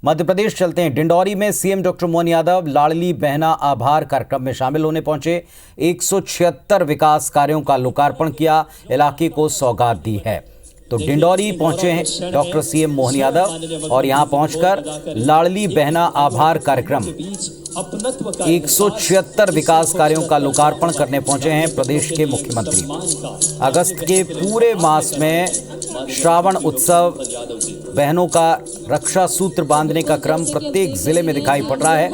मध्य प्रदेश चलते हैं। डिंडौरी में सीएम डॉक्टर मोहन यादव लाडली बहना आभार कार्यक्रम में शामिल होने पहुंचे। 176 विकास कार्यों का लोकार्पण किया, इलाके को सौगात दी है। तो डिंडौरी पहुंचे हैं डॉक्टर सीएम मोहन यादव और यहां पहुंचकर लाडली बहना आभार कार्यक्रम 176 विकास कार्यों का लोकार्पण करने पहुंचे हैं प्रदेश के मुख्यमंत्री। अगस्त के पूरे मास में श्रावण उत्सव, बहनों का रक्षा सूत्र बांधने का क्रम प्रत्येक जिले में दिखाई पड़ रहा है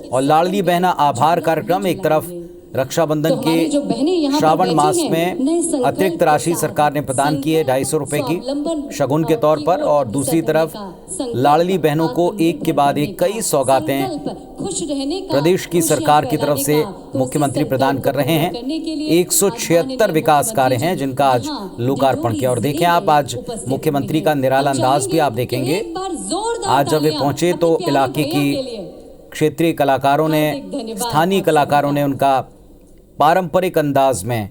और लाडली बहना आभार कार्यक्रम एक तरफ रक्षाबंधन के श्रावण मास में अतिरिक्त राशि सरकार ने प्रदान की है 250 रुपए की शगुन के तौर पर, और दूसरी तरफ लाडली बहनों को एक के बाद एक कई सौगातें प्रदेश की सरकार की तरफ से मुख्यमंत्री प्रदान कर रहे हैं। 176 विकास कार्य हैं जिनका आज लोकार्पण किया। और देखें आप, आज मुख्यमंत्री का निराला अंदाज भी आप देखेंगे। आज जब वे पहुंचे तो इलाके की क्षेत्रीय कलाकारों ने, स्थानीय कलाकारों ने उनका पारंपरिक अंदाज में,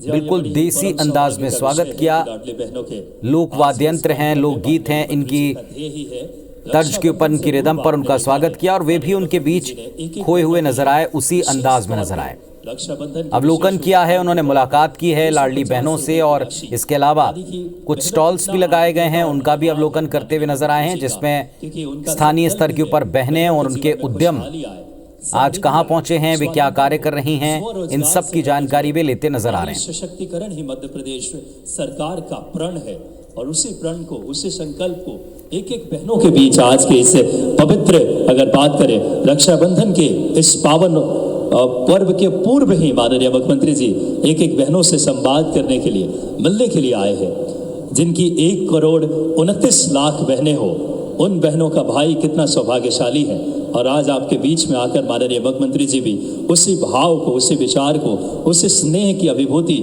बिल्कुल देसी अंदाज में स्वागत किया। लोक वाद्य यंत्र हैं, लोकगीत हैं, इनकी तर्ज के ऊपर, इनकी रिदम पर उनका स्वागत किया और वे भी उनके बीच खोए हुए नजर आए, उसी अंदाज में नजर आए। अवलोकन किया है उन्होंने, मुलाकात की है लाडली बहनों से और इसके अलावा कुछ स्टॉल्स भी लगाए गए हैं, उनका भी अवलोकन करते हुए नजर आए हैं, जिसमें स्थानीय स्तर के ऊपर बहनें और उनके उद्यम आज कहां पहुंचे हैं, वे क्या कार्य कर रही हैं, इन सब की जानकारी वे लेते नजर आ रहे हैं। सशक्तिकरण ही मध्य प्रदेश सरकार का प्रण है और उसी प्रण को, उसी संकल्प को एक एक बहनों के बीच आज के इस पवित्र, अगर बात करें रक्षाबंधन के इस पावन पर्व के पूर्व ही माननीय मुख्यमंत्री जी एक एक बहनों से संवाद करने के लिए, मिलने के लिए आए हैं। जिनकी 1,29,00,000 बहनें हो, उन बहनों का भाई कितना सौभाग्यशाली है। और आज आपके बीच में आकर माननीय मुख्यमंत्री जी भी उसी भाव को, उसी विचार को, उसी स्नेह की अभिभूति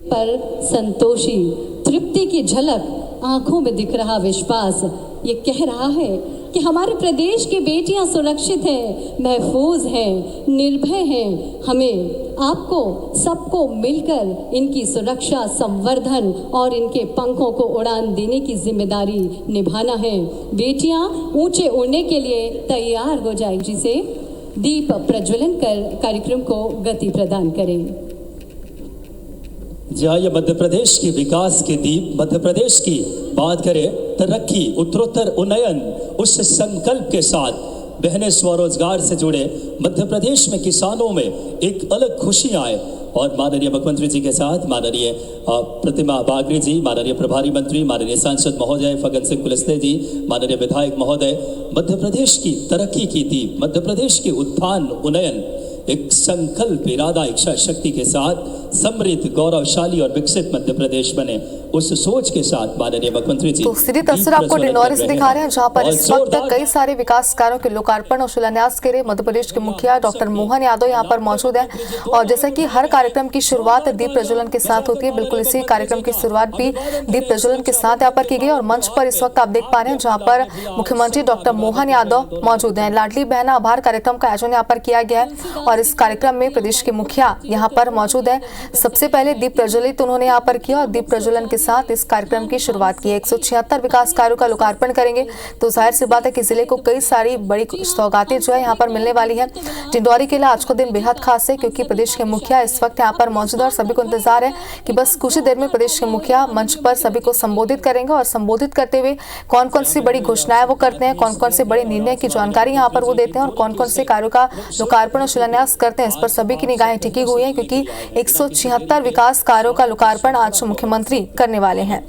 पर संतोषी तृप्ति की झलक, आंखों में दिख रहा विश्वास ये कह रहा है कि हमारे प्रदेश की बेटियां सुरक्षित हैं, महफूज हैं, निर्भय हैं। हमें आपको सबको मिलकर इनकी सुरक्षा, संवर्धन और इनके पंखों को उड़ान देने की जिम्मेदारी निभाना है। बेटियां ऊंचे उड़ने के लिए तैयार हो जाए। जिसे दीप प्रज्वलन कर कार्यक्रम को गति प्रदान करें। जहाँ ये मध्य प्रदेश के विकास के दीप, मध्य प्रदेश की बात करें तरक्की, उत्तरोत्तर उन्नयन, उस संकल्प के साथ बहनें स्वरोजगार से जुड़े, मध्य प्रदेश में किसानों में एक अलग खुशी आए। और माननीय मुख्यमंत्री जी के साथ माननीय प्रतिमा बागरी जी, माननीय प्रभारी मंत्री, माननीय सांसद महोदय फगन सिंह कुलस्ते जी, माननीय विधायक महोदय, मध्य प्रदेश की तरक्की की दीप, मध्य प्रदेश के उत्थान उन्नयन, एक संकल्प, इरादा, इच्छा शक्ति के साथ समृद्ध, गौरवशाली और विकसित मध्य प्रदेश बने, उस सोच के साथ माननीय मुख्यमंत्री जी। तो सीधी तस्वीर आपको डिंडौरी से दिखा रहे हैं, जहां पर इस वक्त कई सारे विकास कार्यों के लोकार्पण और शिलान्यास के लिए मध्य प्रदेश के मुखिया डॉक्टर मोहन यादव यहां पर मौजूद हैं। और जैसा कि हर कार्यक्रम की शुरुआत दीप प्रज्वलन के साथ होती है, बिल्कुल इसी कार्यक्रम की शुरुआत भी दीप प्रज्वलन के साथ यहाँ पर की गई। और मंच पर इस वक्त आप देख पा रहे हैं जहाँ पर मुख्यमंत्री डॉक्टर मोहन यादव मौजूद है। लाडली बहना आभार कार्यक्रम का आयोजन यहाँ पर किया गया है और इस कार्यक्रम में प्रदेश के मुखिया यहाँ पर मौजूद है। सबसे पहले दीप प्रज्वलित उन्होंने यहाँ पर किया और दीप प्रज्वलन के साथ इस कार्यक्रम की शुरुआत की है। 176 विकास कार्यों का लोकार्पण करेंगे तो जाहिर सी बात है कि जिले को कई सारी बड़ी सौगातें जो है यहाँ पर मिलने वाली है। डिंडौरी के लिए आज का दिन बेहद खास है क्योंकि प्रदेश के मुखिया इस वक्त यहाँ पर मौजूद है और सभी को इंतजार है कि बस कुछ ही देर में प्रदेश के मुखिया मंच पर सभी को संबोधित करेंगे। और संबोधित करते हुए कौन कौन सी बड़ी घोषणाएं वो करते हैं, कौन कौन से बड़े निर्णय की जानकारी यहाँ पर वो देते हैं और कौन कौन से कार्यों का लोकार्पण और शिलान्यास करते हैं, इस पर सभी की निगाहें टिकी हुई है क्योंकि 176 विकास कार्यों का लोकार्पण आज मुख्यमंत्री करने वाले हैं।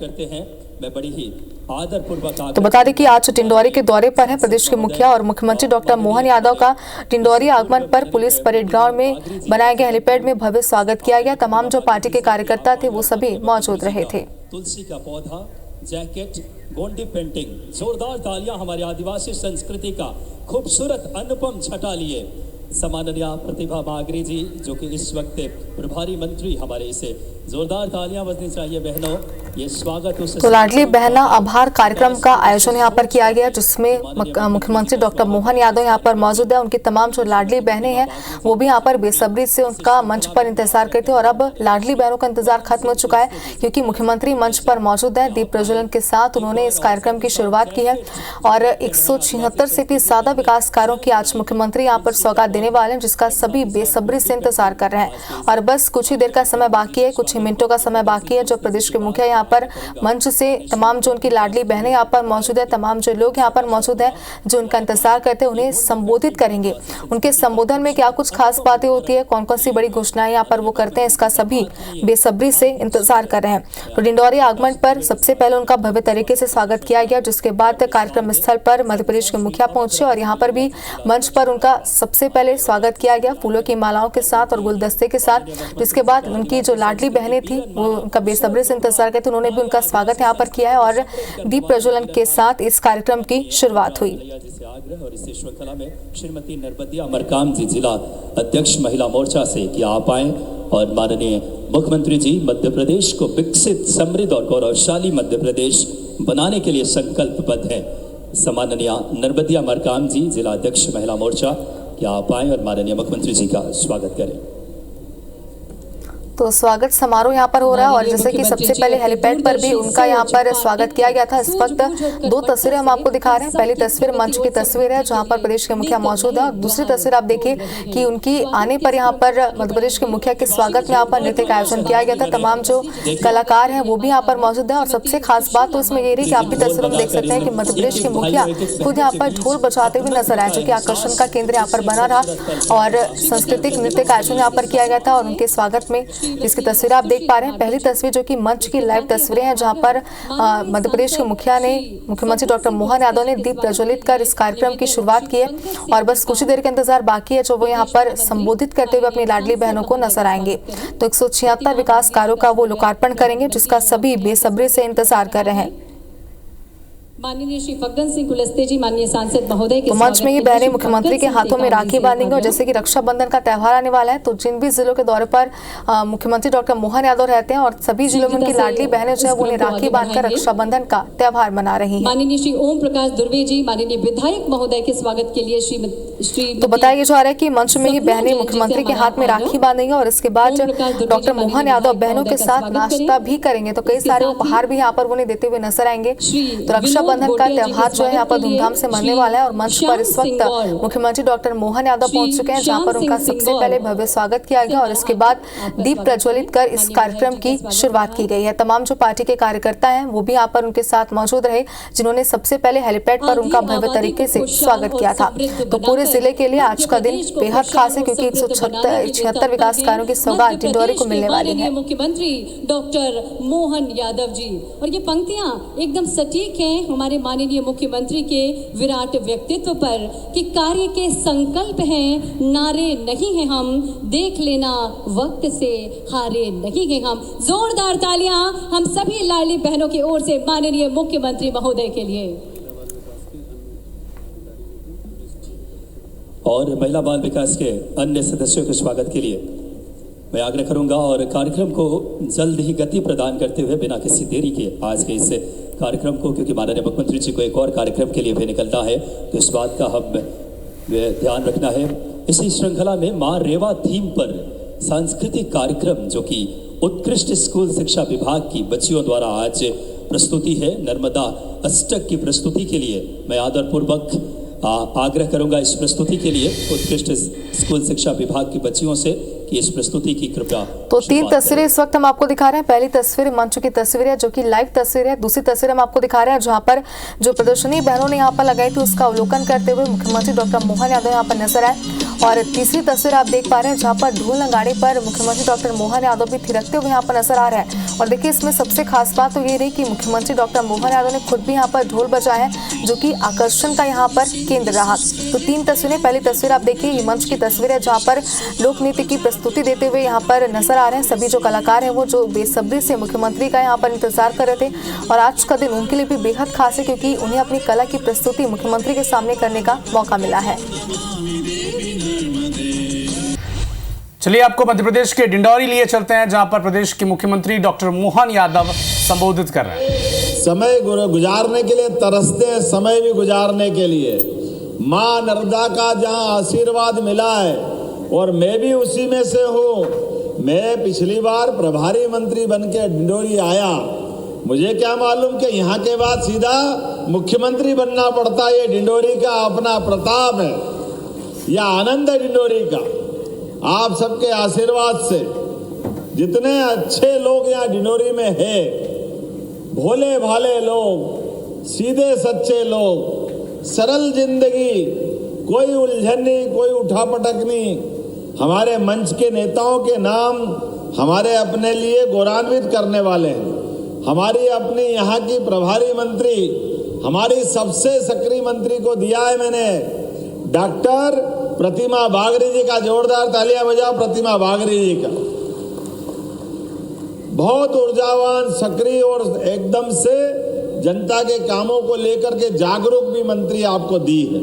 तो बता दें कि आज डिंडौरी के दौरे पर है प्रदेश के मुखिया और मुख्यमंत्री डॉक्टर मोहन यादव का डिंडौरी आगमन पर पुलिस परेड ग्राउंड में बनाए गए हेलीपैड में भव्य स्वागत किया गया। तमाम जो पार्टी के कार्यकर्ता थे वो सभी मौजूद रहे थे। तुलसी का पौधा, जैकेट, गोंडी पेंटिंग, जोरदार तालियां हमारी आदिवासी संस्कृति का खूबसूरत अनुपम छटा लिए सम्माननीय प्रतिभा बागरी जी जो कि इस वक्त प्रभारी मंत्री हमारे, इसे जोरदार तालियां बजनी चाहिए बहनों। ये स्वागत उस तो लाडली बहना आभार कार्यक्रम का आयोजन यहाँ पर किया गया, जिसमें मुख्यमंत्री डॉक्टर मोहन यादव यहाँ पर मौजूद है। उनकी तमाम जो लाडली बहनें हैं वो भी यहाँ पर बेसब्री से उनका मंच पर इंतजार करते हैं और अब लाडली बहनों का इंतजार खत्म हो चुका है, क्योंकि मुख्यमंत्री मंच पर मौजूद है। दीप प्रज्वलन के साथ उन्होंने इस कार्यक्रम की शुरुआत की है और 176 से भी ज्यादा विकास कार्यों की आज मुख्यमंत्री यहाँ पर सौगात देने वाले हैं, जिसका सभी बेसब्री से इंतजार कर रहे हैं। और बस कुछ ही देर का समय बाकी है, कुछ ही मिनटों का समय बाकी है, जो प्रदेश के मुखिया यहाँ पर मंच से तमाम जो उनकी लाडली बहनें यहाँ पर मौजूद है, तमाम जो लोग यहाँ पर मौजूद है जो उनका इंतजार करते हैं, उन्हें संबोधित करेंगे। उनके संबोधन में क्या कुछ खास बातें होती है, कौन कौन सी बड़ी घोषणाएं यहाँ पर वो करते हैं, इसका सभी बेसब्री से इंतजार कर रहे हैं। तो डिंडोरी आगमन पर सबसे पहले उनका भव्य तरीके से स्वागत किया गया, जिसके बाद कार्यक्रम स्थल पर मध्य प्रदेश के मुखिया पहुंचे और यहाँ पर भी मंच पर उनका सबसे पहले स्वागत किया गया फूलों की मालाओं के साथ और गुलदस्ते के साथ। जिसके बाद उनकी जो लाडली बहनें थी वो उनका बेसब्री से इंतजार करते, उन्होंने भी उनका स्वागत यहाँ पर किया है और दीप प्रज्वलन के साथ इस कार्यक्रम की शुरुआत हुई। और इस श्रृंखला में श्रीमती नर्बदिया मरकाम जी, जिला अध्यक्ष महिला मोर्चा से कि आप आए और माननीय मुख्यमंत्री जी मध्य प्रदेश को विकसित, समृद्ध और गौरवशाली मध्य प्रदेश बनाने के लिए संकल्पबद्ध है। सम्माननीय नर्बदिया मरकाम जी, जिला अध्यक्ष महिला मोर्चा, कि आप आए और माननीय मुख्यमंत्री जी का स्वागत करें। तो स्वागत समारोह यहाँ पर हो रहा है और जैसे कि सबसे पहले हेलीपैड पर भी उनका यहाँ पर स्वागत किया गया था। इस वक्त दो तस्वीरें हम आपको दिखा रहे हैं। पहली तस्वीर मंच की तस्वीर है जहाँ पर प्रदेश के मुखिया मौजूद है और दूसरी तस्वीर आप देखिए कि उनकी आने पर यहाँ पर मध्य प्रदेश के मुखिया के स्वागत में यहाँ पर नृत्य का आयोजन किया गया था। तमाम जो कलाकार हैं वो भी यहाँ पर मौजूद है और सबसे खास बात तो इसमें ये रही कि आप भी तस्वीरों में देख सकते हैं कि मध्य प्रदेश के मुखिया खुद यहाँ पर ढोल बजाते हुए नजर आए, जो कि आकर्षण का केंद्र यहाँ पर बना रहा और सांस्कृतिक नृत्य का आयोजन यहाँ पर किया गया था। और उनके स्वागत में इसकी तस्वीर आप देख पा रहे हैं। पहली तस्वीर जो कि मंच की लाइव तस्वीरें हैं, जहां पर मध्य प्रदेश के मुखिया ने, मुख्यमंत्री डॉक्टर मोहन यादव ने दीप प्रज्वलित कर इस कार्यक्रम की शुरुआत की है और बस कुछ ही देर का इंतजार बाकी है जो वो यहाँ पर संबोधित करते हुए अपनी लाडली बहनों को नजर आएंगे। तो 176 विकास कार्यों का वो लोकार्पण करेंगे, जिसका सभी बेसब्री से इंतजार कर रहे हैं। माननीय श्री फग्गन सिंह कुलस्ते जी, माननीय सांसद महोदय के मंच में ये बहनें मुख्यमंत्री के हाथों में राखी बांधेंगे और जैसे कि रक्षाबंधन का त्यौहार आने वाला है, तो जिन भी जिलों के दौरे पर मुख्यमंत्री डॉक्टर मोहन यादव रहते हैं और सभी जिलों में उनकी लाडली बहनें जो है वो उन्हें राखी बांधकर रक्षाबंधन का त्यौहार मना रही है। माननीय श्री ओम प्रकाश दुर्वे जी, माननीय विधायक महोदय के स्वागत के लिए श्री तो बताया जा रहा है कि मंच में ही बहनें मुख्यमंत्री के हाथ में राखी बांधेंगे और इसके बाद डॉक्टर मोहन यादव बहनों के साथ नाश्ता भी करेंगे। तो कई सारे उपहार भी यहाँ पर उन्हें देते हुए नजर आएंगे। तो रक्षाबंधन का त्यौहार जो है यहाँ पर धूमधाम से मनने वाला है और मंच पर इस वक्त मुख्यमंत्री डॉक्टर मोहन यादव पहुंच चुके हैं, जहां पर उनका सबसे पहले भव्य स्वागत किया गया और इसके बाद दीप प्रज्वलित कर इस कार्यक्रम की शुरुआत की गई है। तमाम जो पार्टी के कार्यकर्ता हैं वो भी यहाँ पर उनके साथ मौजूद रहे, जिन्होंने सबसे पहले हेलीपैड पर उनका भव्य तरीके से स्वागत किया था। तो पूरे जिले के लिए आज का दिन बेहद खास है, क्योंकि 176 विकास कार्यों की सौगात डिंडोरी को मिलने वाली है। मुख्यमंत्री डॉक्टर मोहन यादव जी, और ये पंक्तियां एकदम सटीक हैं हमारे माननीय मुख्यमंत्री के विराट व्यक्तित्व पर कि कार्य के संकल्प हैं, नारे नहीं हैं हम, देख लेना वक्त से हारे नहीं हैं हम। जोरदार तालियां हम सभी लाडली बहनों की ओर से माननीय मुख्यमंत्री महोदय के लिए। और महिला बाल विकास के अन्य सदस्यों के स्वागत के लिए मैं आग्रह करूंगा और कार्यक्रम को जल्द ही गति प्रदान करते हुए बिना किसी देरी के आज के इस कार्यक्रम को, क्योंकि माननीय मुख्यमंत्री जी को एक और कार्यक्रम के लिए भी निकलना है, तो इस बात का हम ध्यान रखना है। इसी श्रृंखला में मां रेवा थीम पर सांस्कृतिक कार्यक्रम जो कि उत्कृष्ट स्कूल शिक्षा विभाग की बच्चियों द्वारा आज प्रस्तुति है, नर्मदा अष्टक की प्रस्तुति के लिए मैं आदरपूर्वक आग्रह करूंगा इस प्रस्तुति के लिए उत्कृष्ट स्कूल शिक्षा विभाग की बच्चियों से कि इस प्रस्तुति की कृपया। तो 3 तस्वीरें इस वक्त हम आपको दिखा रहे हैं। पहली तस्वीर मंच की तस्वीर है जो कि लाइव तस्वीर है। दूसरी तस्वीर हम आपको दिखा रहे हैं जहां पर जो प्रदर्शनी बहनों ने यहाँ पर लगाई थी उसका अवलोकन करते हुए मुख्यमंत्री डॉक्टर मोहन यादव यहाँ पर नजर आए। और तीसरी तस्वीर आप देख पा रहे हैं जहाँ पर ढोल नगाड़े पर मुख्यमंत्री डॉक्टर मोहन यादव भी थिरकते हुए यहाँ पर नजर आ रहे हैं। और देखिए इसमें सबसे खास बात तो ये रही कि मुख्यमंत्री डॉक्टर मोहन यादव ने खुद भी यहाँ पर ढोल बजाया है, जो कि आकर्षण का यहाँ पर केंद्र रहा। तो 3 तस्वीरें, पहली तस्वीर आप देखिए ये मंच की तस्वीर है जहाँ पर लोक नृत्य की प्रस्तुति देते हुए यहाँ पर नजर आ रहे हैं सभी जो कलाकार हैं वो जो बेसब्री से मुख्यमंत्री का यहाँ पर इंतजार कर रहे थे। और आज का दिन उनके लिए भी बेहद खास है क्योंकि उन्हें अपनी कला की प्रस्तुति मुख्यमंत्री के सामने करने का मौका मिला है। चलिए आपको मध्य प्रदेश के डिंडौरी लिए चलते हैं, जहां पर प्रदेश के मुख्यमंत्री डॉक्टर मोहन यादव संबोधित कर रहे हैं। समय गुजारने के लिए तरसते हैं, समय भी गुजारने के लिए। माँ नर्मदा का जहाँ आशीर्वाद मिला है और मैं भी उसी में से हूँ। मैं पिछली बार प्रभारी मंत्री बन के डिंडौरी आया, मुझे क्या मालूम कि यहाँ के बाद सीधा मुख्यमंत्री बनना पड़ता। ये डिंडौरी का अपना प्रताप है, यह आनंद है डिंडौरी का। आप सबके आशीर्वाद से जितने अच्छे लोग यहाँ डिंडौरी में हैं, भोले भाले लोग, सीधे सच्चे लोग, सरल जिंदगी, कोई उलझन नहीं, कोई उठापटक नहीं। हमारे मंच के नेताओं के नाम हमारे अपने लिए गौरवान्वित करने वाले हैं। हमारी अपनी यहाँ की प्रभारी मंत्री, हमारी सबसे सक्रिय मंत्री को दिया है मैंने, डॉक्टर प्रतिमा बागरी जी का। जोरदार तालियां बजाओ प्रतिमा बागरी जी का। बहुत ऊर्जावान, सक्रिय और एकदम से जनता के कामों को लेकर के जागरूक भी मंत्री आपको दी है।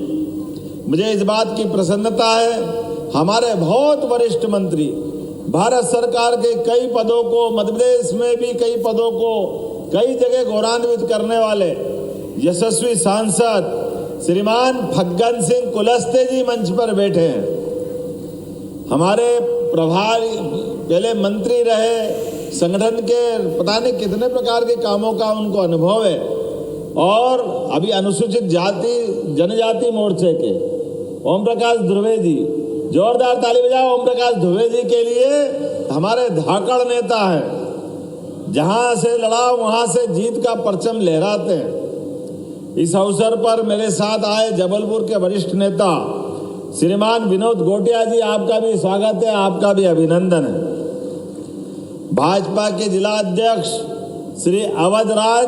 मुझे इस बात की प्रसन्नता है, हमारे बहुत वरिष्ठ मंत्री, भारत सरकार के कई पदों को, मध्य प्रदेश में भी कई पदों को कई जगह गौरवान्वित करने वाले यशस्वी सांसद श्रीमान फग्गन सिंह कुलस्ते जी मंच पर बैठे हैं। हमारे प्रभारी, पहले मंत्री रहे, संगठन के पता नहीं कितने प्रकार के कामों का उनको अनुभव है। और अभी अनुसूचित जाति जनजाति मोर्चे के ओम प्रकाश ध्रुवे जी, जोरदार ताली बजाओ ओम प्रकाश ध्रुवे जी के लिए। हमारे धाकड़ नेता हैं, जहां से लड़ा वहां से जीत का परचम लहराते हैं। इस अवसर पर मेरे साथ आए जबलपुर के वरिष्ठ नेता श्रीमान विनोद गोटिया जी, आपका भी स्वागत है, आपका भी अभिनंदन है। भाजपा के जिला अध्यक्ष श्री अवध राज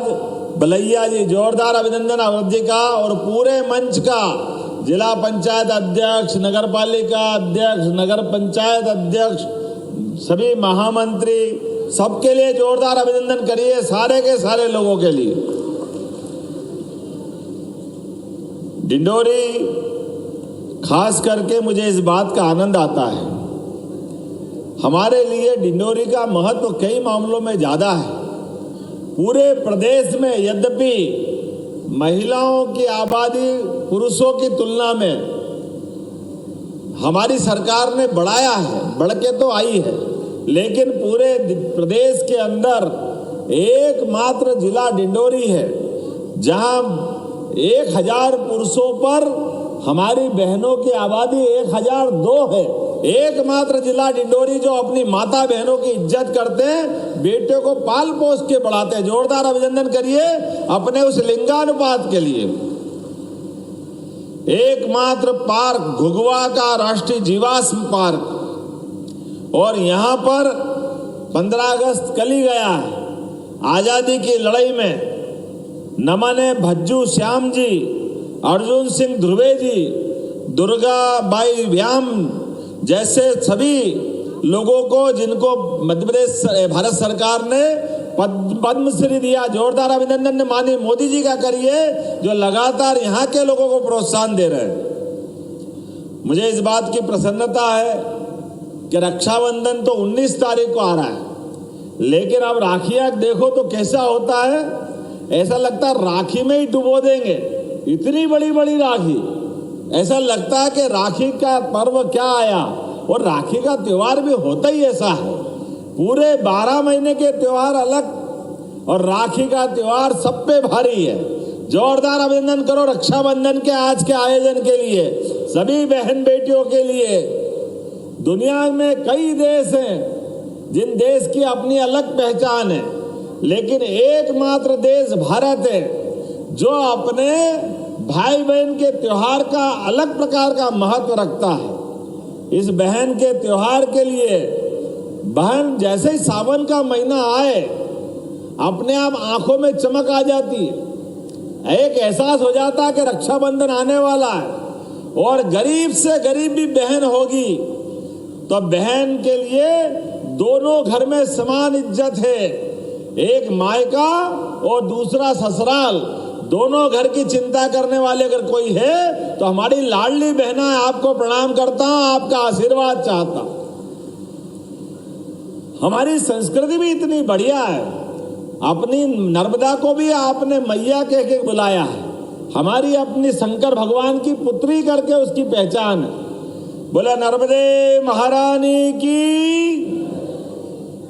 बलैया जी, जोरदार अभिनंदन अवध जी का। और पूरे मंच का जिला पंचायत अध्यक्ष, नगर पालिका अध्यक्ष, नगर पंचायत अध्यक्ष, सभी महामंत्री, सबके लिए जोरदार अभिनंदन करिए, सारे के सारे लोगों के लिए। डिंडौरी खास करके मुझे इस बात का आनंद आता है, हमारे लिए डिंडौरी का महत्व कई मामलों में ज़्यादा है। पूरे प्रदेश में यद्यपि महिलाओं की आबादी पुरुषों की तुलना में हमारी सरकार ने बढ़ाया है, बढ़ के तो आई है, लेकिन पूरे प्रदेश के अंदर एकमात्र जिला डिंडौरी है जहां 1000 पुरुषों पर हमारी बहनों की आबादी 1002 है। एकमात्र जिला डिंडौरी जो अपनी माता बहनों की इज्जत करते हैं, बेटे को पाल पोस के बढ़ाते हैं। जोरदार अभिनंदन करिए अपने उस लिंगानुपात के लिए। एकमात्र पार्क घुघुआ का राष्ट्रीय जीवाश्म पार्क, और यहाँ पर 15 अगस्त कल ही गया है, आजादी की लड़ाई में नमने भज्जू श्याम जी, अर्जुन सिंह ध्रुवे जी, दुर्गा बाई व्याम जैसे सभी लोगों को, जिनको मध्य प्रदेश भारत सरकार ने पद्मश्री दिया। जोरदार अभिनंदन माननीय मोदी जी का करिए, जो लगातार यहाँ के लोगों को प्रोत्साहन दे रहे हैं। मुझे इस बात की प्रसन्नता है कि रक्षाबंधन तो 19 तारीख को आ रहा है, लेकिन अब राखियाँ देखो तो कैसा होता है, ऐसा लगता है राखी में ही डुबो देंगे, इतनी बड़ी बड़ी राखी। ऐसा लगता है कि राखी का पर्व क्या आया, और राखी का त्योहार भी होता ही ऐसा है। पूरे 12 महीने के त्योहार अलग, और राखी का त्योहार सब पे भारी है। जोरदार अभिनंदन करो रक्षाबंधन के आज के आयोजन के लिए, सभी बहन बेटियों के लिए। दुनिया में कई देश हैं जिन देश की अपनी अलग पहचान है, लेकिन एकमात्र देश भारत है जो अपने भाई बहन के त्योहार का अलग प्रकार का महत्व रखता है। इस बहन के त्योहार के लिए बहन जैसे ही सावन का महीना आए, अपने आप आंखों में चमक आ जाती है, एक एहसास हो जाता है कि रक्षाबंधन आने वाला है। और गरीब से गरीब भी बहन होगी तो बहन के लिए दोनों घर में समान इज्जत है। एक मायका और दूसरा ससुराल, दोनों घर की चिंता करने वाले अगर कोई है तो हमारी लाडली बहना है। आपको प्रणाम करता हूं, आपका आशीर्वाद चाहता हूं। हमारी संस्कृति भी इतनी बढ़िया है। अपनी नर्मदा को भी आपने मैया कह के बुलाया है। हमारी अपनी शंकर भगवान की पुत्री करके उसकी पहचान है। बोला नर्मदे महारानी की।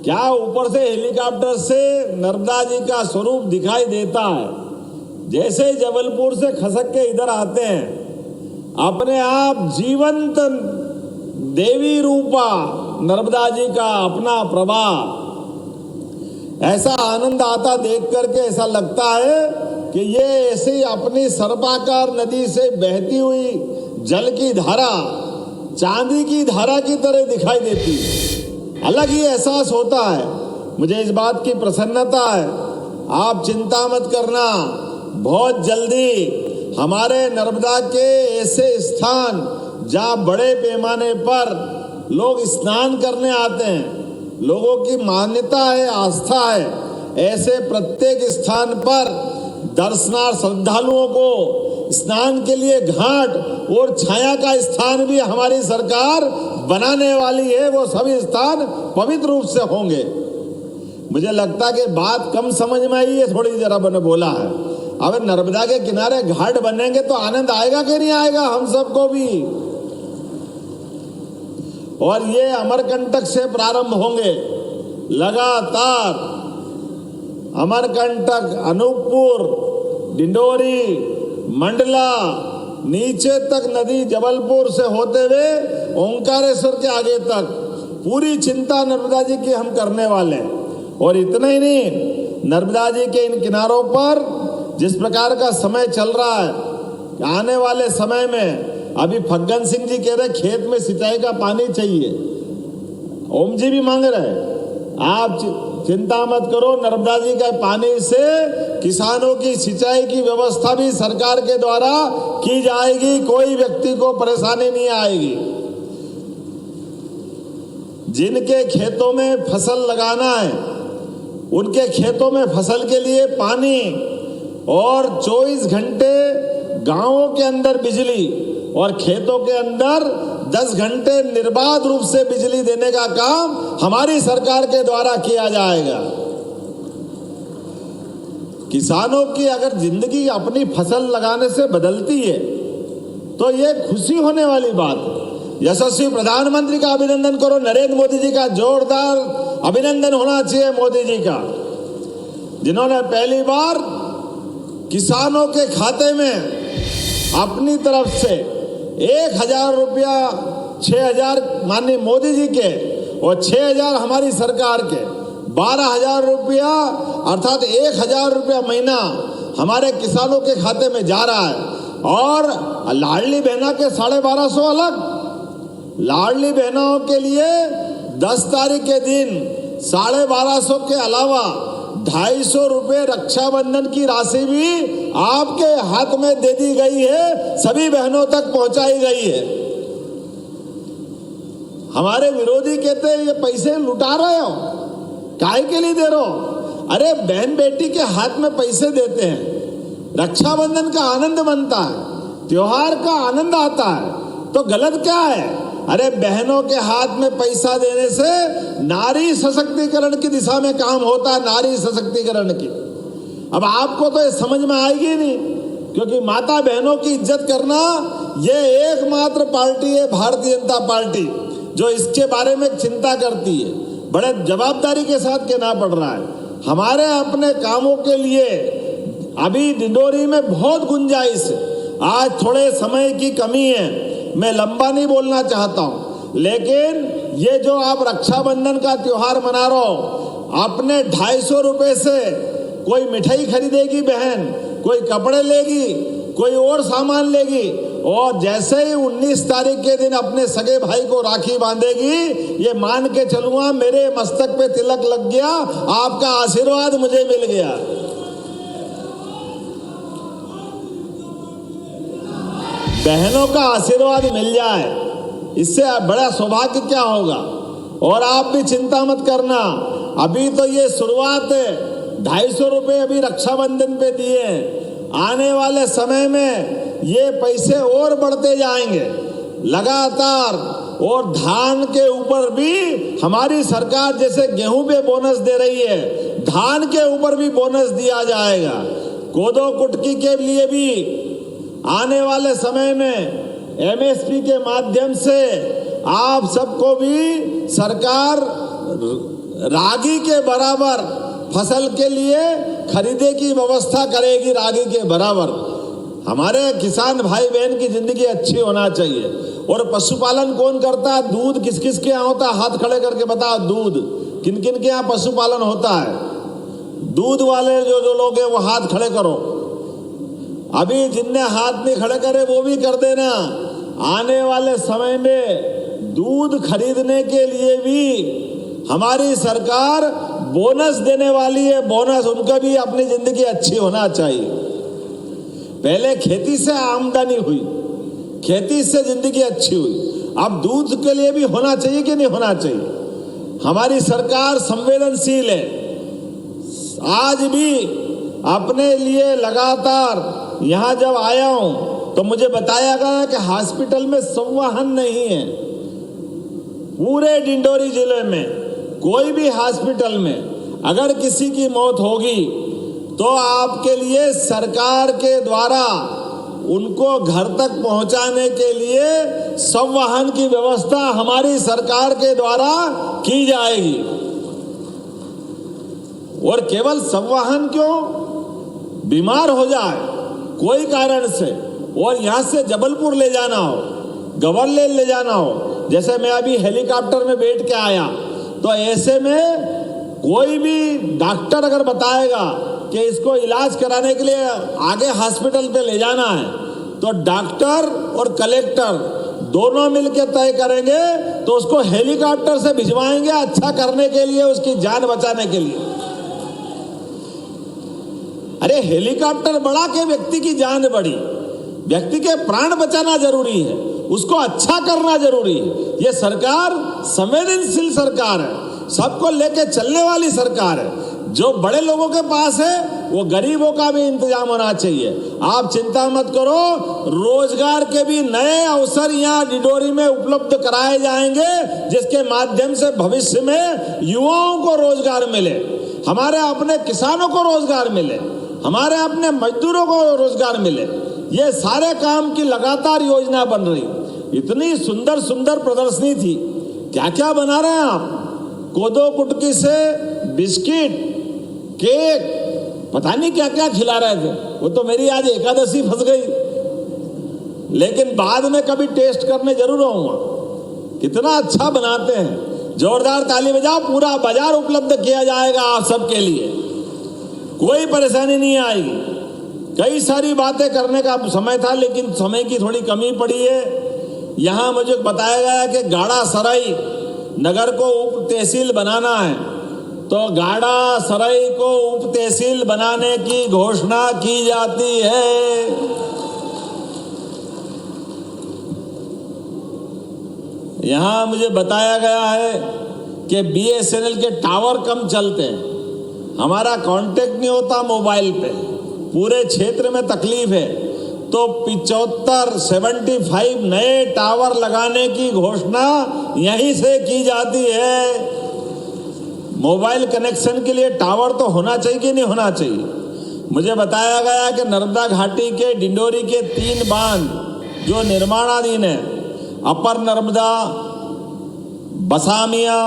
क्या ऊपर से हेलीकॉप्टर से नर्मदा जी का स्वरूप दिखाई देता है। जैसे जबलपुर से खसक के इधर आते हैं, अपने आप जीवंत देवी रूपा नर्मदा जी का अपना प्रवाह, ऐसा आनंद आता देख करके ऐसा लगता है कि ये ऐसी अपनी सर्पाकार नदी से बहती हुई जल की धारा चांदी की धारा की तरह दिखाई देती है। अलग ही एहसास होता है। मुझे इस बात की प्रसन्नता है। आप चिंता मत करना, बहुत जल्दी हमारे नर्मदा के ऐसे स्थान जहाँ बड़े पैमाने पर लोग स्नान करने आते हैं, लोगों की मान्यता है, आस्था है, ऐसे प्रत्येक स्थान पर दर्शनार्थ श्रद्धालुओं को स्नान के लिए घाट और छाया का स्थान भी हमारी सरकार बनाने वाली है। वो सभी स्थान पवित्र रूप से होंगे। मुझे लगता कि बात कम समझ में आई है, थोड़ी जरा मैंने बोला है। अब नर्मदा के किनारे घाट बनेंगे तो आनंद आएगा कि नहीं आएगा हम सबको भी। और ये अमरकंटक से प्रारंभ होंगे लगातार। अमरकंटक, अनूपपुर, डिंडोरी, मंडला, नीचे तक नदी जबलपुर से होते हुए ओंकारेश्वर के आगे तक पूरी चिंता नर्मदा जी की हम करने वाले हैं। और इतना ही नहीं, नर्मदा जी के इन किनारों पर जिस प्रकार का समय चल रहा है, आने वाले समय में अभी फग्गन सिंह जी कह रहे खेत में सिंचाई का पानी चाहिए, ओम जी भी मांग रहे हैं। आप चिंता मत करो, नर्मदा जी के पानी से किसानों की सिंचाई की व्यवस्था भी सरकार के द्वारा की जाएगी। कोई व्यक्ति को परेशानी नहीं आएगी। जिनके खेतों में फसल लगाना है, उनके खेतों में फसल के लिए पानी और 24 घंटे गांवों के अंदर बिजली और खेतों के अंदर 10 घंटे निर्बाध रूप से बिजली देने का काम हमारी सरकार के द्वारा किया जाएगा। किसानों की अगर जिंदगी अपनी फसल लगाने से बदलती है तो ये खुशी होने वाली बात है। यशस्वी प्रधानमंत्री का अभिनंदन करो, नरेंद्र मोदी जी का जोरदार अभिनंदन होना चाहिए मोदी जी का, जिन्होंने पहली बार किसानों के खाते में अपनी तरफ से 1,000 रुपया, 6,000 माननीय मोदी जी के और 6,000 हमारी सरकार के, 12,000 रुपया अर्थात 1,000 रुपया महीना हमारे किसानों के खाते में जा रहा है। और लाडली बहना के 1250 अलग, लाडली बहनों के लिए 10 तारीख के दिन 1250 के अलावा 250 रुपये रक्षाबंधन की राशि भी आपके हाथ में दे दी गई है, सभी बहनों तक पहुंचाई गई है। हमारे विरोधी कहते हैं ये पैसे लुटा रहे हो, काहे के लिए दे रहे हो? अरे बहन बेटी के हाथ में पैसे देते हैं, रक्षाबंधन का आनंद बनता है, त्योहार का आनंद आता है, तो गलत क्या है? अरे बहनों के हाथ में पैसा देने से नारी सशक्तिकरण की दिशा में काम होता है, नारी सशक्तिकरण की। अब आपको तो ये समझ में आएगी नहीं, क्योंकि माता बहनों की इज्जत करना ये एकमात्र पार्टी है भारतीय जनता पार्टी जो इसके बारे में चिंता करती है। बड़े जवाबदारी के साथ कहना पड़ रहा है। हमारे अपने कामों के लिए अभी डिंडोरी में बहुत गुंजाइश है। आज थोड़े समय की कमी है, मैं लंबा नहीं बोलना चाहता हूं, लेकिन ये जो आप रक्षाबंधन का त्योहार मना रहे हो, अपने 250 रुपए से कोई मिठाई खरीदेगी बहन, कोई कपड़े लेगी, कोई और सामान लेगी, और जैसे ही 19 तारीख के दिन अपने सगे भाई को राखी बांधेगी, ये मान के चलूंगा मेरे मस्तक पे तिलक लग गया, आपका आशीर्वाद मुझे मिल गया। बहनों का आशीर्वाद मिल जाए, इससे बड़ा सौभाग्य क्या होगा। और आप भी चिंता मत करना, अभी तो ये शुरुआत है। 250 रुपये अभी रक्षाबंधन पे दिए, आने वाले समय में ये पैसे और बढ़ते जाएंगे। लगातार और धान के ऊपर भी हमारी सरकार जैसे गेहूं पे बोनस दे रही है, धान के ऊपर भी बोनस दिया जाएगा। कोदो कुटकी के लिए भी आने वाले समय में एमएसपी के माध्यम से आप सबको भी सरकार रागी के बराबर फसल के लिए खरीदे की व्यवस्था करेगी, रागी के बराबर। हमारे किसान भाई बहन की जिंदगी अच्छी होना चाहिए। और पशुपालन कौन करता है? दूध किस किस के यहाँ होता है? हाथ खड़े करके बताओ, दूध किन किन के यहाँ पशुपालन होता है? दूध वाले जो लोग हैं वो हाथ खड़े करो। अभी जिनने हाथ नहीं खड़े करे वो भी कर देना। आने वाले समय में दूध खरीदने के लिए भी हमारी सरकार बोनस देने वाली है। बोनस उनका भी अपनी जिंदगी अच्छी होना चाहिए। पहले खेती से आमदनी हुई, खेती से जिंदगी अच्छी हुई, अब दूध के लिए भी होना चाहिए कि नहीं होना चाहिए? हमारी सरकार संवेदनशील है। आज भी अपने लिए लगातार यहाँ जब आया हूं तो मुझे बताया गया कि हॉस्पिटल में संवहन नहीं है। पूरे डिंडोरी जिले में कोई भी हॉस्पिटल में अगर किसी की मौत होगी तो आपके लिए सरकार के द्वारा उनको घर तक पहुंचाने के लिए संवहन की व्यवस्था हमारी सरकार के द्वारा की जाएगी। और केवल संवहन क्यों, बीमार हो जाए कोई कारण से और यहां से जबलपुर ले जाना हो, गवर्नर ले जाना हो, जैसे मैं अभी हेलीकॉप्टर में बैठ के आया, तो ऐसे में कोई भी डॉक्टर अगर बताएगा कि इसको इलाज कराने के लिए आगे हॉस्पिटल पे ले जाना है तो डॉक्टर और कलेक्टर दोनों मिलकर तय करेंगे तो उसको हेलीकॉप्टर से भिजवाएंगे अच्छा करने के लिए, उसकी जान बचाने के लिए। अरे हेलीकॉप्टर बढ़ा के व्यक्ति की जान बढ़ी, व्यक्ति के प्राण बचाना जरूरी है, उसको अच्छा करना जरूरी है। ये सरकार संवेदनशील सरकार है, सबको लेके चलने वाली सरकार है। जो बड़े लोगों के पास है वो गरीबों का भी इंतजाम होना चाहिए। आप चिंता मत करो, रोजगार के भी नए अवसर यहाँ डिंडोरी में उपलब्ध कराए जाएंगे जिसके माध्यम से भविष्य में युवाओं को रोजगार मिले, हमारे अपने किसानों को रोजगार मिले, हमारे अपने मजदूरों को रोजगार मिले। ये सारे काम की लगातार योजना बन रही। इतनी सुंदर सुंदर प्रदर्शनी थी, क्या क्या बना रहे हैं आप? कोदो कुटकी से बिस्किट, केक, पता नहीं क्या क्या खिला रहे थे। वो तो मेरी आज एकादशी फंस गई, लेकिन बाद में कभी टेस्ट करने जरूर आऊंगा। कितना अच्छा बनाते हैं, जोरदार ताली बजाओ। पूरा बाजार उपलब्ध किया जाएगा आप सबके लिए, कोई परेशानी नहीं आएगी। कई सारी बातें करने का समय था लेकिन समय की थोड़ी कमी पड़ी है। यहाँ मुझे बताया गया कि गाड़ा सराई नगर को उप तहसील बनाना है, तो गाड़ा सराई को उप तहसील बनाने की घोषणा की जाती है। यहाँ मुझे बताया गया है कि बीएसएनएल के टावर कम चलते हैं, हमारा कांटेक्ट नहीं होता मोबाइल पे, पूरे क्षेत्र में तकलीफ है, तो 75 नए टावर लगाने की घोषणा यहीं से की जाती है। मोबाइल कनेक्शन के लिए टावर तो होना चाहिए कि नहीं होना चाहिए? मुझे बताया गया कि नर्मदा घाटी के डिंडोरी के 3 बांध जो निर्माणाधीन है, अपर नर्मदा, बसामिया,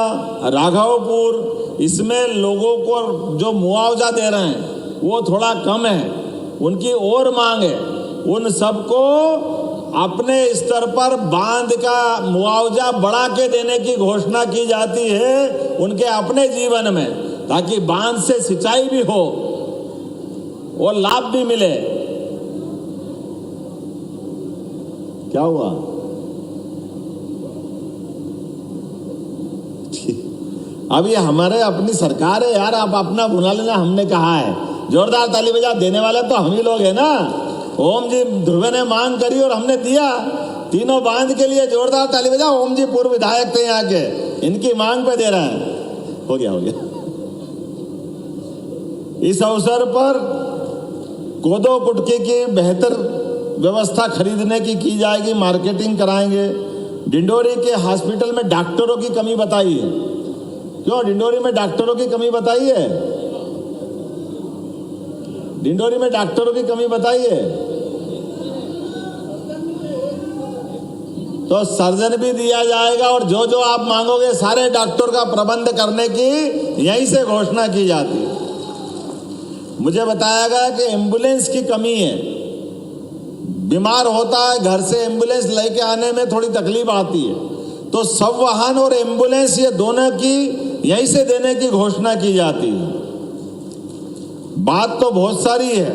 राघवपुर, इसमें लोगों को जो मुआवजा दे रहे हैं वो थोड़ा कम है, उनकी और मांग है। उन सबको अपने स्तर पर बांध का मुआवजा बढ़ा के देने की घोषणा की जाती है उनके अपने जीवन में, ताकि बांध से सिंचाई भी हो और लाभ भी मिले। क्या हुआ? अब ये हमारे अपनी सरकार है यार, आप अपना बुला लेना, हमने कहा है। जोरदार ताली बजा, देने वाले तो हम ही लोग हैं ना। ओम जी ध्रुवे ने मांग करी और हमने दिया, तीनों बांध के लिए जोरदार ताली बजा। ओम जी पूर्व विधायक थे यहाँ के, इनकी मांग पे दे रहे हैं। हो गया। इस अवसर पर कोदो कुटकी की बेहतर व्यवस्था खरीदने की जाएगी, मार्केटिंग कराएंगे। डिंडोरी के हॉस्पिटल में डॉक्टरों की कमी बताई है। क्यों डिंडोरी में डॉक्टरों की कमी बताई है? डिंडोरी में डॉक्टरों की कमी बताई है तो सर्जन भी दिया जाएगा और जो जो आप मांगोगे सारे डॉक्टर का प्रबंध करने की यहीं से घोषणा की जाती है। मुझे बताया गया कि एम्बुलेंस की कमी है, बीमार होता है घर से एम्बुलेंस लेके आने में थोड़ी तकलीफ आती है, तो सब वाहन और एम्बुलेंस ये दोनों की यहीं से देने की घोषणा की जाती है। बात तो बहुत सारी है।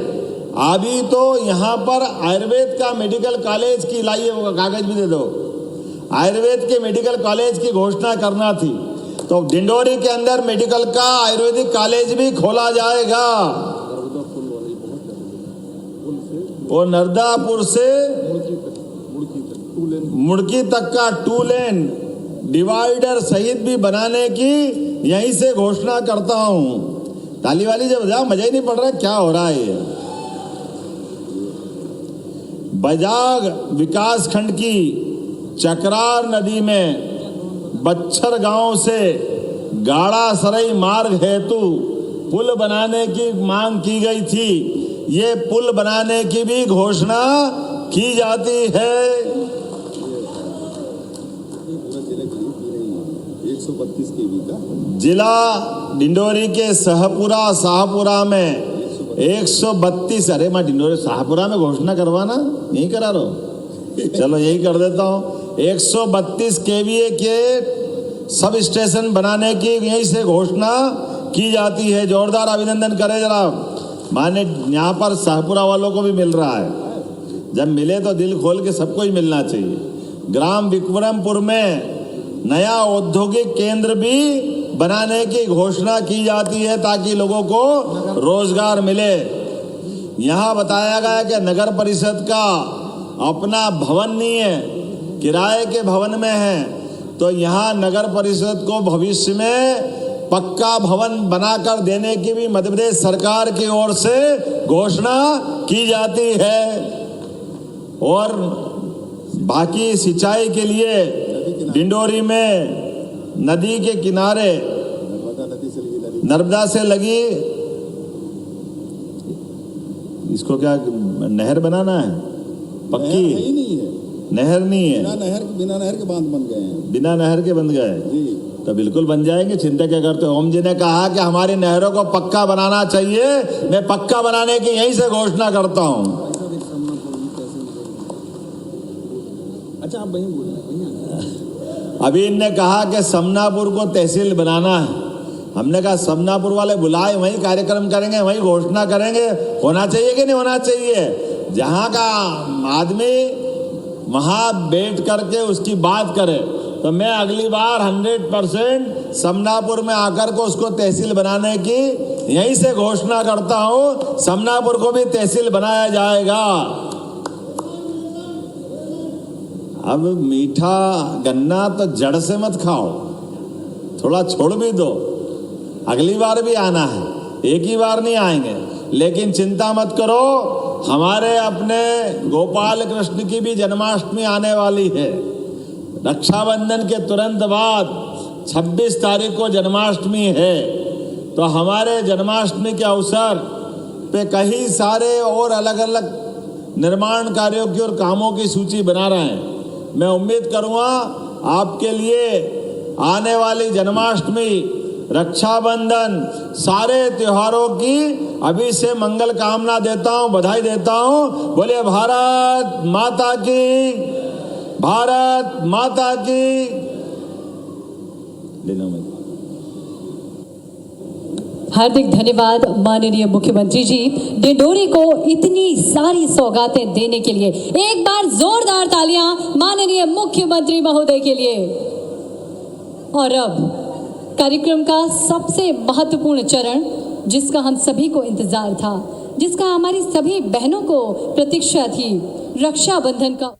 अभी तो यहाँ पर आयुर्वेद का मेडिकल कॉलेज की लाइए, कागज भी दे दो, आयुर्वेद के मेडिकल कॉलेज की घोषणा करना थी, तो डिंडोरी के अंदर मेडिकल का आयुर्वेदिक कॉलेज भी खोला जाएगा। और नर्मदापुर से मुड़की तक का 2 लेन डिवाइडर सहित भी बनाने की यहीं से घोषणा करता हूं। ताली वाली जब बजाओ, मजा ही नहीं पड़ रहा क्या हो रहा है ये। बजाग विकास खंड की चकरार नदी में बच्छर गांव से गाड़ा सरई मार्ग हेतु पुल बनाने की मांग की गई थी। ये पुल बनाने की भी घोषणा की जाती है। 132 केवी का जिला डिंडोरी के शाहपुरा में 132, अरे मैं डिंडोरी शाहपुरा में घोषणा करवाना यही करा रहा हूं, चलो यही कर देता हूं। 132 केवीए के सब स्टेशन बनाने की यहीं से घोषणा की जाती है। जोरदार अभिनंदन करें जरा। माने यहाँ पर शाहपुरा वालों को भी मिल रहा है, जब मिले तो दिल खोल के सबको ही मिलना चाहिए। ग्राम विक्रमपुर में नया औद्योगिक केंद्र भी बनाने की घोषणा की जाती है ताकि लोगों को रोजगार मिले। यहाँ बताया गया कि नगर परिषद का अपना भवन नहीं है, किराए के भवन में है, तो यहाँ नगर परिषद को भविष्य में पक्का भवन बनाकर देने की भी मध्य प्रदेश सरकार की ओर से घोषणा की जाती है। और बाकी सिंचाई के लिए डिंडोरी में नदी के किनारे नर्मदा से लगी, इसको क्या नहर बनाना है? पक्की ही नहीं है, नहर नहीं है, बिना नहर के बांध बन गए हैं। बिना नहर के बन गए जी, तो बिल्कुल बन जाएंगे, चिंता क्या करते हो। ओम जी ने कहा कि हमारी नहरों को पक्का बनाना चाहिए, मैं पक्का बनाने की यहीं से घोषणा करता हूं। अच्छा आप वहीं बोल रहे हैं। अभी इनने कहा कि समनापुर को तहसील बनाना है। हमने कहा समनापुर वाले बुलाए, वहीं कार्यक्रम करेंगे, वहीं घोषणा करेंगे। होना चाहिए कि नहीं होना चाहिए? जहां का आदमी वहां बैठ करके उसकी बात करे, तो मैं अगली बार 100% समनापुर में आकर को उसको तहसील बनाने की यहीं से घोषणा करता हूं। समनापुर को भी तहसील बनाया जाएगा। अब मीठा गन्ना तो जड़ से मत खाओ, थोड़ा छोड़ भी दो। अगली बार भी आना है, एक ही बार नहीं आएंगे। लेकिन चिंता मत करो, हमारे अपने गोपाल कृष्ण की भी जन्माष्टमी आने वाली है। रक्षाबंधन के तुरंत बाद 26 तारीख को जन्माष्टमी है, तो हमारे जन्माष्टमी के अवसर पे कई सारे और अलग अलग निर्माण कार्यों की और कामों की सूची बना रहे हैं। मैं उम्मीद करूंगा आपके लिए आने वाली जन्माष्टमी, रक्षाबंधन, सारे त्योहारों की अभी से मंगल कामना देता हूं, बधाई देता हूं। बोले भारत माता की, भारत माता की। लेना मैं हार्दिक धन्यवाद माननीय मुख्यमंत्री जी, डिंडोरी को इतनी सारी सौगातें देने के लिए। एक बार जोरदार तालियां माननीय मुख्यमंत्री महोदय के लिए। और अब कार्यक्रम का सबसे महत्वपूर्ण चरण, जिसका हम सभी को इंतजार था, जिसका हमारी सभी बहनों को प्रतीक्षा थी, रक्षाबंधन का